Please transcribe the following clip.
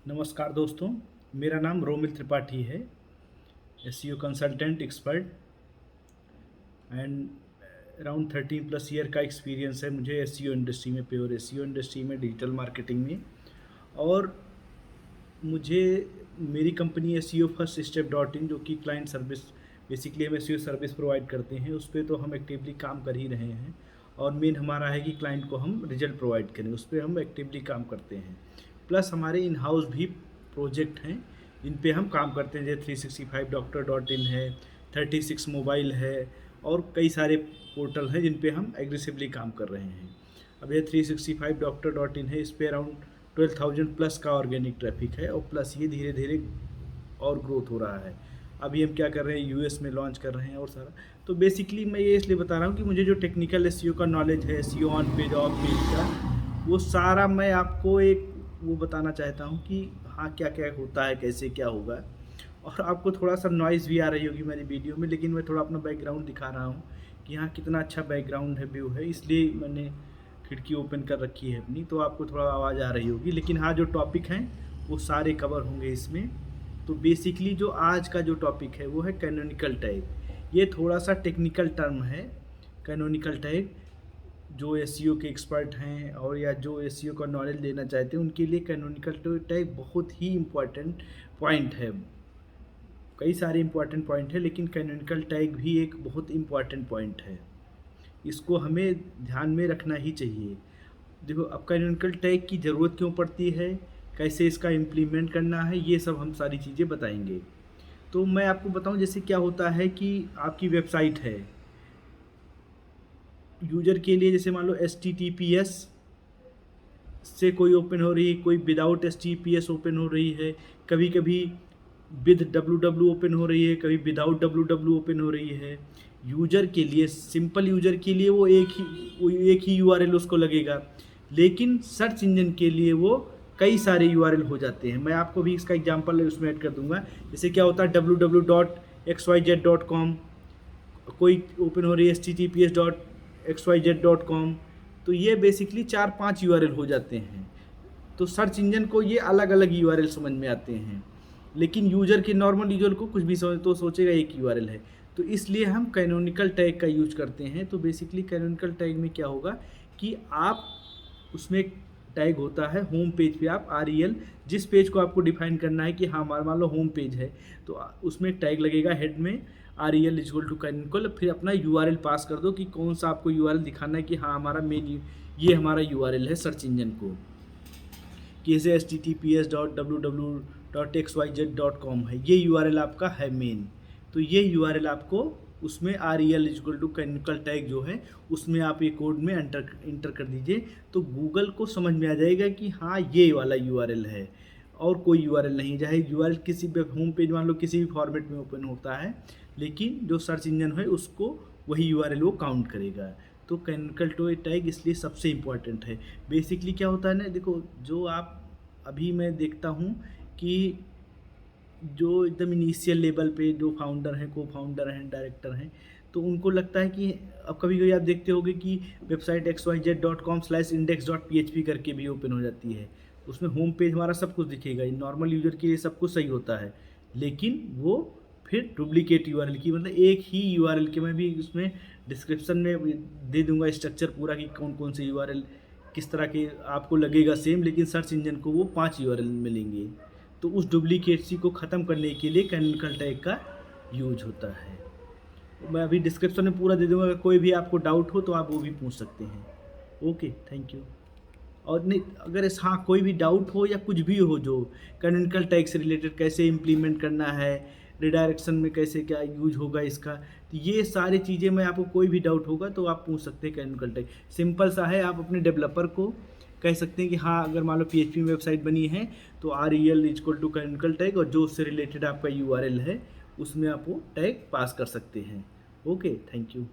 नमस्कार दोस्तों, मेरा नाम रोमिल त्रिपाठी है। SEO consultant expert and around 13+ year का एक्सपीरियंस है मुझे एसईओ इंडस्ट्री में, प्योर एसईओ इंडस्ट्री में, डिजिटल मार्केटिंग में। और मुझे मेरी company SEO first step dot in, जो कि क्लाइंट सर्विस, बेसिकली हम एसईओ सर्विस प्रोवाइड करते हैं, उस पर तो हम एक्टिवली काम कर ही रहे हैं। और मेन हमारा है कि क्लाइंट को हम रिजल्ट प्रोवाइड करें, उस पर हम एक्टिवली काम करते हैं। प्लस हमारे इन हाउस भी प्रोजेक्ट हैं जिन पे हम काम करते हैं, जैसे 365 डॉक्टर डॉट इन है, 36 मोबाइल है, और कई सारे पोर्टल हैं जिन पे हम एग्रेसिवली काम कर रहे हैं। अब ये 365 डॉक्टर डॉट इन है, इस पे अराउंड 12,000 प्लस का ऑर्गेनिक ट्रैफिक है, और प्लस ये धीरे धीरे और ग्रोथ हो रहा है। अभी हम क्या कर रहे हैं, यूएस में लॉन्च कर रहे हैं और सारा। तो बेसिकली मैं ये इसलिए बता रहा हूँ कि मुझे जो टेक्निकल एसईओ का नॉलेज है, SEO on page of page का, वो सारा मैं आपको एक वो बताना चाहता हूँ कि हाँ क्या क्या होता है, कैसे क्या होगा। और आपको थोड़ा सा नॉइज़ भी आ रही होगी मेरी वीडियो में, लेकिन मैं थोड़ा अपना बैकग्राउंड दिखा रहा हूँ कि हाँ कितना अच्छा बैकग्राउंड है, व्यू है, इसलिए मैंने खिड़की ओपन कर रखी है अपनी, तो आपको थोड़ा आवाज़ आ रही होगी। लेकिन हाँ, जो टॉपिक हैं वो सारे कवर होंगे इसमें। तो बेसिकली जो आज का जो टॉपिक है वो है कैनोनिकल टैग। ये थोड़ा सा टेक्निकल टर्म है कैनोनिकल टैग। जो एसईओ के एक्सपर्ट हैं और या जो एसईओ का नॉलेज लेना चाहते हैं, उनके लिए कैनोनिकल टैग बहुत ही इम्पॉर्टेंट पॉइंट है। कई सारे इम्पॉर्टेंट पॉइंट है, लेकिन कैनोनिकल टैग भी एक बहुत इम्पॉर्टेंट पॉइंट है। इसको हमें ध्यान में रखना ही चाहिए। देखो, अब कैनोनिकल टैग की ज़रूरत क्यों पड़ती है, कैसे इसका इम्प्लीमेंट करना है, ये सब हम सारी चीज़ें बताएंगे। तो मैं आपको बताऊं, जैसे क्या होता है कि आपकी वेबसाइट है, यूजर के लिए जैसे मान लो HTTPS से कोई ओपन हो रही है, कोई विदाउट HTTPS ओपन हो रही है, कभी कभी विद www ओपन हो रही है, कभी विदाउट www ओपन हो रही है। यूजर के लिए, सिंपल यूजर के लिए वो एक ही URL उसको लगेगा, लेकिन सर्च इंजन के लिए वो कई सारे URL हो जाते हैं। मैं आपको भी इसका एग्जांपल उसमें ऐड कर दूंगा। जैसे क्या होता है, www.xyz.com, कोई ओपन हो रही है https.xyz.com, तो ये बेसिकली 4-5 URL हो जाते हैं। तो सर्च इंजन को ये अलग अलग URL समझ में आते हैं, लेकिन यूजर के, नॉर्मल यूजर को कुछ भी समझ तो सोचेगा एक URL है। तो इसलिए हम कैनोनिकल टैग का यूज करते हैं। तो बेसिकली कैनोनिकल टैग में क्या होगा कि आप उसमें टैग होता है होम पेज पे, आप REL, जिस पेज को आपको डिफाइन करना है कि हाँ मान लो होम पेज है, तो उसमें टैग लगेगा हेड में REL इक्वल टू कैनोनिकल। फिर अपना URL पास कर दो कि कौन सा आपको URL दिखाना है कि हाँ हमारा मेन ये हमारा URL है सर्च इंजन को, कि जैसे https.www.xyz.com है, ये URL आपका है मेन। तो ये URL आपको उसमें REL equal to canonical tag जो है उसमें आप ये कोड में इंटर कर दीजिए, तो गूगल को समझ में आ जाएगा कि हाँ ये वाला URL है और कोई URL नहीं। चाहे URL किसी भी होम पेज मान लो किसी भी फॉर्मेट में ओपन होता है, लेकिन जो सर्च इंजन है उसको वही URL वो काउंट करेगा। तो कैनोनिकल टैग इसलिए सबसे इम्पॉर्टेंट है। बेसिकली क्या होता है ना, देखो, जो आप अभी मैं देखता हूँ कि जो एकदम इनिशियल लेवल पे जो फाउंडर हैं, को फाउंडर हैं, डायरेक्टर हैं, तो उनको लगता है कि अब कभी कभी आप देखते होंगे कि वेबसाइट xyz.com/index.php करके भी ओपन हो जाती है। उसमें होम पेज हमारा सब कुछ दिखेगा, नॉर्मल यूजर के लिए सब कुछ सही होता है, लेकिन वो फिर डुप्लीकेट URL की, मतलब एक ही URL के, मैं भी उसमें डिस्क्रिप्शन में दे दूंगा स्ट्रक्चर पूरा कि कौन कौन से URL किस तरह के आपको लगेगा सेम, लेकिन सर्च इंजन को वो 5 URL मिलेंगे। तो उस डुप्लीकेसी को ख़त्म करने के लिए कैनोनिकल टैग का यूज होता है। मैं अभी डिस्क्रिप्शन में पूरा दे दूंगा, अगर कोई भी आपको डाउट हो तो आप वो भी पूछ सकते हैं। Okay, thank you. और नहीं, अगर हाँ कोई भी डाउट हो या कुछ भी हो जो कैनोनिकल टैग से रिलेटेड, कैसे इम्प्लीमेंट करना है, रिडायरेक्शन में कैसे क्या यूज होगा इसका, तो ये सारी चीज़ें, मैं आपको कोई भी डाउट होगा तो आप पूछ सकते हैं। कैनोनिकल टैग सिंपल सा है, आप अपने डेवलपर को कह सकते हैं कि हाँ अगर मान लो PHP में वेबसाइट बनी है तो REL equal to canonical tag, और जो उससे रिलेटेड आपका URL है उसमें आप वो टैग पास कर सकते हैं। Okay, thank you.